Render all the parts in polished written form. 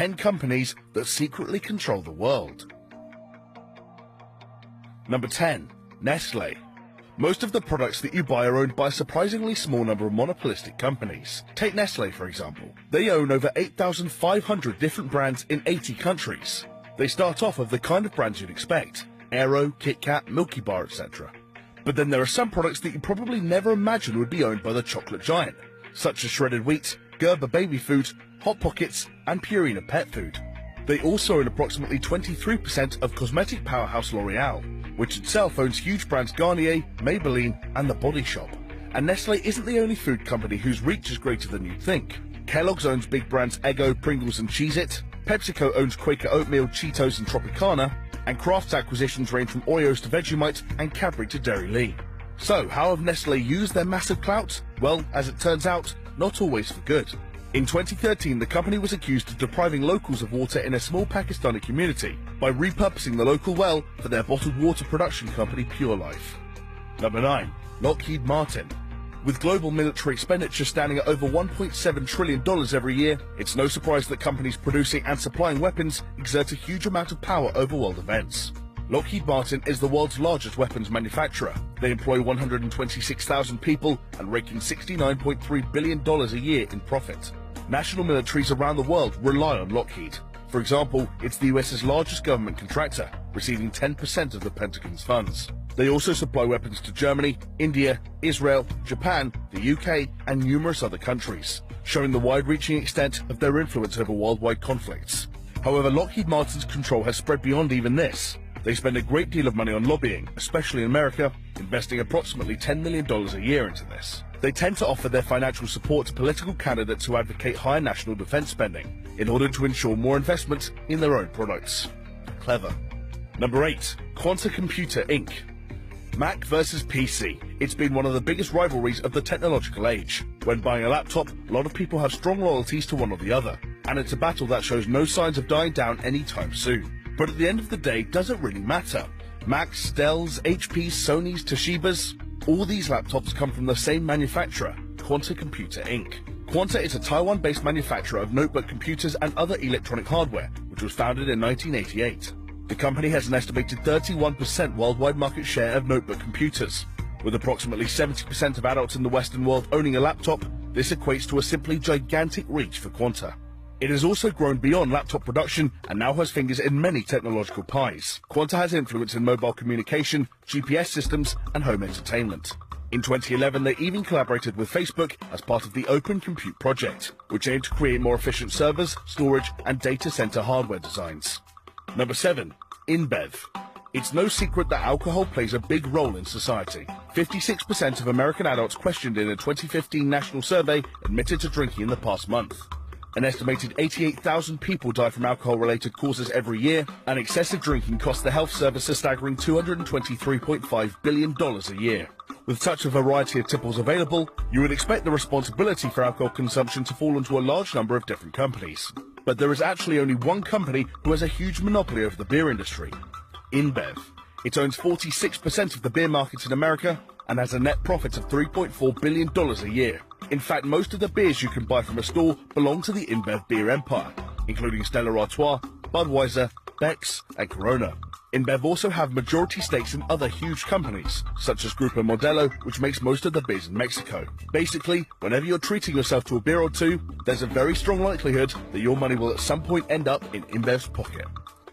10 companies that secretly control the world. Number 10. Nestle. Most of the products that you buy are owned by a surprisingly small number of monopolistic companies. Take Nestle, for example. They own over 8,500 different brands in 80 countries. They start off with the kind of brands you'd expect: Aero, Kit Kat, Milky Bar, etc. But then there are some products that you probably never imagined would be owned by the chocolate giant, such as shredded wheat, Gerber baby food, Hot Pockets, and Purina pet food. They also own approximately 23% of cosmetic powerhouse L'Oreal, which itself owns huge brands Garnier, Maybelline, and The Body Shop. And Nestle isn't the only food company whose reach is greater than you'd think. Kellogg's owns big brands Eggo, Pringles, and Cheez-It. PepsiCo owns Quaker Oatmeal, Cheetos, and Tropicana. And Kraft's acquisitions range from Oreos to Vegemite and Cadbury to Dairy Lee. So, how have Nestle used their massive clout? Well, as it turns out, not always for good. In 2013, the company was accused of depriving locals of water in a small Pakistani community by repurposing the local well for their bottled water production company Pure Life. Number 9. Lockheed Martin. With global military expenditure standing at over $1.7 trillion every year, it's no surprise that companies producing and supplying weapons exert a huge amount of power over world events. Lockheed Martin is the world's largest weapons manufacturer. They employ 126,000 people and rake in $69.3 billion a year in profit. National militaries around the world rely on Lockheed. For example, it's the US's largest government contractor, receiving 10% of the Pentagon's funds. They also supply weapons to Germany, India, Israel, Japan, the UK, and numerous other countries, showing the wide-reaching extent of their influence over worldwide conflicts. However, Lockheed Martin's control has spread beyond even this. They spend a great deal of money on lobbying, especially in America, investing approximately $10 million a year into this. They tend to offer their financial support to political candidates who advocate higher national defense spending in order to ensure more investment in their own products. Clever. Number 8. Quanta Computer Inc. Mac versus PC. It's been one of the biggest rivalries of the technological age. When buying a laptop, a lot of people have strong loyalties to one or the other, and it's a battle that shows no signs of dying down anytime soon. But at the end of the day, does it really matter? Macs, Dells, HPs, Sonys, Toshibas, all these laptops come from the same manufacturer, Quanta Computer Inc. Quanta is a Taiwan-based manufacturer of notebook computers and other electronic hardware, which was founded in 1988. The company has an estimated 31% worldwide market share of notebook computers. With approximately 70% of adults in the Western world owning a laptop, this equates to a simply gigantic reach for Quanta. It has also grown beyond laptop production and now has fingers in many technological pies. Quanta has influence in mobile communication, GPS systems, and home entertainment. In 2011, they even collaborated with Facebook as part of the Open Compute project, which aimed to create more efficient servers, storage, and data center hardware designs. Number 7. InBev. It's no secret that alcohol plays a big role in society. 56% of American adults questioned in a 2015 national survey admitted to drinking in the past month. An estimated 88,000 people die from alcohol-related causes every year, and excessive drinking costs the health service a staggering $223.5 billion a year. With such a variety of tipples available, you would expect the responsibility for alcohol consumption to fall onto a large number of different companies. But there is actually only one company who has a huge monopoly over the beer industry: InBev. It owns 46% of the beer market in America and has a net profit of $3.4 billion a year. In fact, most of the beers you can buy from a store belong to the InBev beer empire, including Stella Artois, Budweiser, Beck's, and Corona. InBev also have majority stakes in other huge companies, such as Grupo Modelo, which makes most of the beers in Mexico. Basically, whenever you're treating yourself to a beer or two, there's a very strong likelihood that your money will at some point end up in InBev's pocket.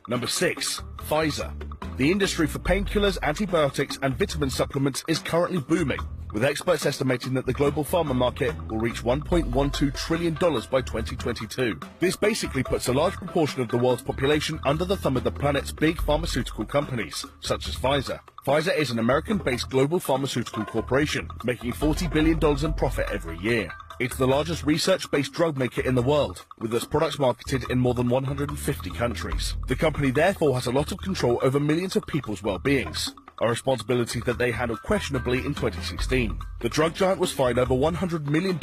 Number 6. Pfizer. The industry for painkillers, antibiotics, and vitamin supplements is currently booming, with experts estimating that the global pharma market will reach $1.12 trillion by 2022. This basically puts a large proportion of the world's population under the thumb of the planet's big pharmaceutical companies, such as Pfizer. Pfizer is an American-based global pharmaceutical corporation, making $40 billion in profit every year. It's the largest research-based drug maker in the world, with its products marketed in more than 150 countries. The company therefore has a lot of control over millions of people's well-beings, a responsibility that they handled questionably in 2016. The drug giant was fined over $100 million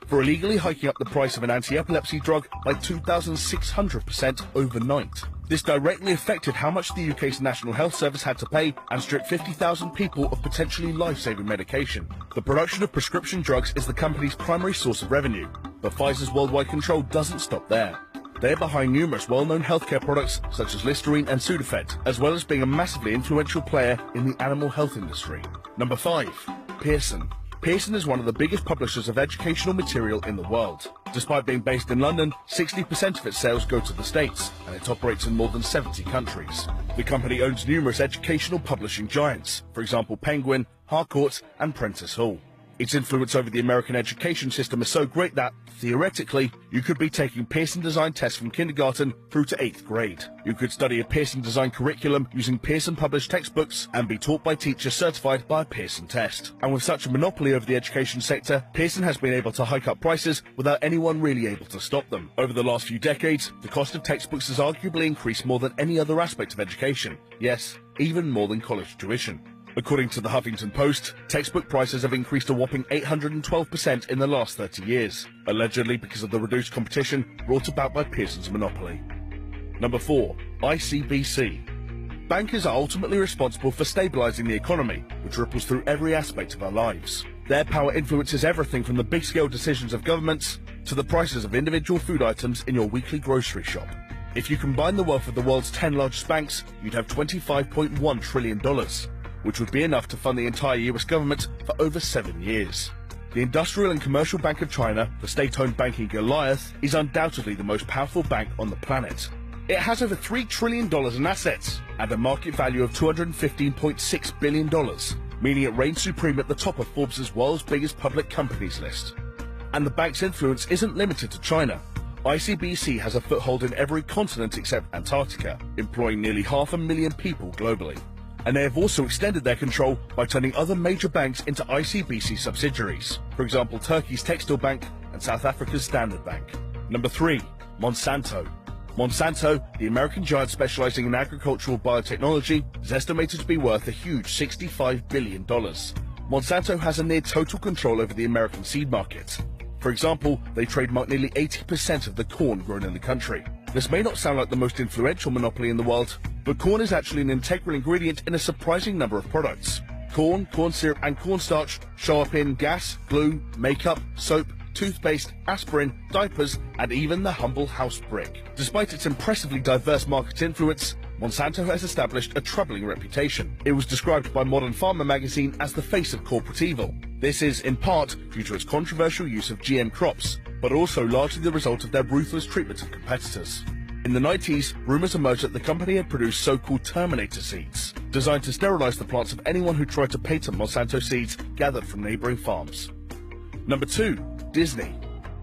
for illegally hiking up the price of an anti-epilepsy drug by 2,600% overnight. This directly affected how much the UK's National Health Service had to pay and stripped 50,000 people of potentially life-saving medication. The production of prescription drugs is the company's primary source of revenue, but Pfizer's worldwide control doesn't stop there. They are behind numerous well-known healthcare products such as Listerine and Sudafed, as well as being a massively influential player in the animal health industry. Number 5. Pearson. Pearson is one of the biggest publishers of educational material in the world. Despite being based in London, 60% of its sales go to the States, and it operates in more than 70 countries. The company owns numerous educational publishing giants, for example Penguin, Harcourt, and Prentice Hall. Its influence over the American education system is so great that, theoretically, you could be taking Pearson design tests from kindergarten through to 8th grade. You could study a Pearson design curriculum using Pearson published textbooks and be taught by teachers certified by a Pearson test. And with such a monopoly over the education sector, Pearson has been able to hike up prices without anyone really able to stop them. Over the last few decades, the cost of textbooks has arguably increased more than any other aspect of education. Yes, even more than college tuition. According to the Huffington Post, textbook prices have increased a whopping 812% in the last 30 years, allegedly because of the reduced competition brought about by Pearson's monopoly. Number 4. ICBC. Bankers are ultimately responsible for stabilising the economy, which ripples through every aspect of our lives. Their power influences everything from the big-scale decisions of governments to the prices of individual food items in your weekly grocery shop. If you combine the wealth of the world's 10 largest banks, you'd have $25.1 trillion. Which would be enough to fund the entire US government for over 7 years. The Industrial and Commercial Bank of China, the state-owned banking Goliath, is undoubtedly the most powerful bank on the planet. It has over $3 trillion in assets and a market value of $215.6 billion, meaning it reigns supreme at the top of Forbes' world's biggest public companies list. And the bank's influence isn't limited to China. ICBC has a foothold in every continent except Antarctica, employing nearly 500,000 people globally. And they have also extended their control by turning other major banks into ICBC subsidiaries, for example Turkey's Textile Bank and South Africa's Standard Bank. Number 3. Monsanto. Monsanto, the American giant specializing in agricultural biotechnology, is estimated to be worth a huge $65 billion. Monsanto has a near total control over the American seed market. For example, they trademark nearly 80% of the corn grown in the country. This may not sound like the most influential monopoly in the world, but corn is actually an integral ingredient in a surprising number of products. Corn, corn syrup and cornstarch show up in gas, glue, makeup, soap, toothpaste, aspirin, diapers, and even the humble house brick. Despite its impressively diverse market influence, Monsanto has established a troubling reputation. It was described by Modern Farmer magazine as the face of corporate evil. This is, in part, due to its controversial use of GM crops, but also largely the result of their ruthless treatment of competitors. In the 90s, rumours emerged that the company had produced so-called Terminator seeds, designed to sterilise the plants of anyone who tried to patent Monsanto seeds gathered from neighbouring farms. Number 2. Disney.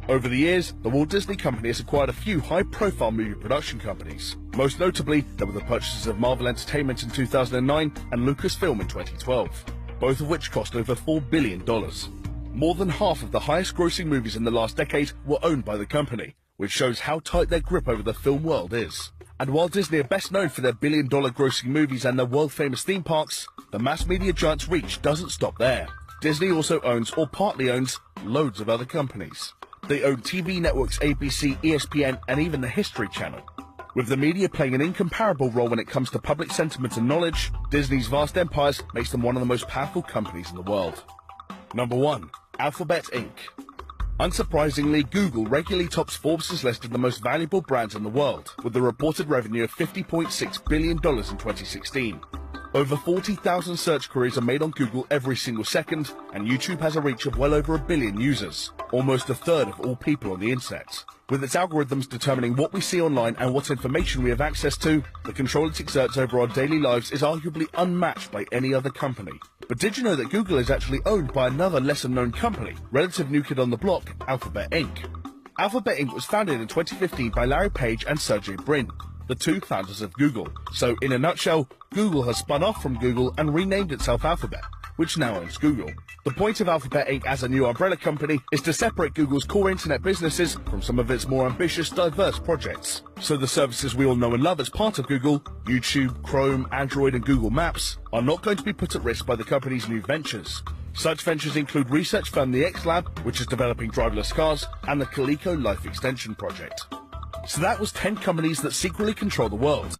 Over the years, the Walt Disney Company has acquired a few high-profile movie production companies. Most notably, there were the purchases of Marvel Entertainment in 2009 and Lucasfilm in 2012, both of which cost over $4 billion. More than half of the highest-grossing movies in the last decade were owned by the company, which shows how tight their grip over the film world is. And while Disney are best known for their billion-dollar grossing movies and their world-famous theme parks, the mass media giant's reach doesn't stop there. Disney also owns, or partly owns, loads of other companies. They own TV networks ABC, ESPN, and even the History Channel. With the media playing an incomparable role when it comes to public sentiment and knowledge, Disney's vast empires makes them one of the most powerful companies in the world. Number 1. Alphabet Inc. Unsurprisingly, Google regularly tops Forbes' list of the most valuable brands in the world, with a reported revenue of $50.6 billion in 2016. Over 40,000 search queries are made on Google every single second, and YouTube has a reach of well over 1 billion users, almost a third of all people on the internet. With its algorithms determining what we see online and what information we have access to, the control it exerts over our daily lives is arguably unmatched by any other company. But did you know that Google is actually owned by another lesser-known company, relative new kid on the block, Alphabet Inc.? Alphabet Inc. was founded in 2015 by Larry Page and Sergey Brin, the two founders of Google. So, in a nutshell, Google has spun off from Google and renamed itself Alphabet, which now owns Google. The point of Alphabet Inc. as a new umbrella company is to separate Google's core internet businesses from some of its more ambitious, diverse projects. So the services we all know and love as part of Google, YouTube, Chrome, Android and Google Maps, are not going to be put at risk by the company's new ventures. Such ventures include research firm the X Lab, which is developing driverless cars, and the Coleco Life Extension project. So that was 10 companies that secretly control the world.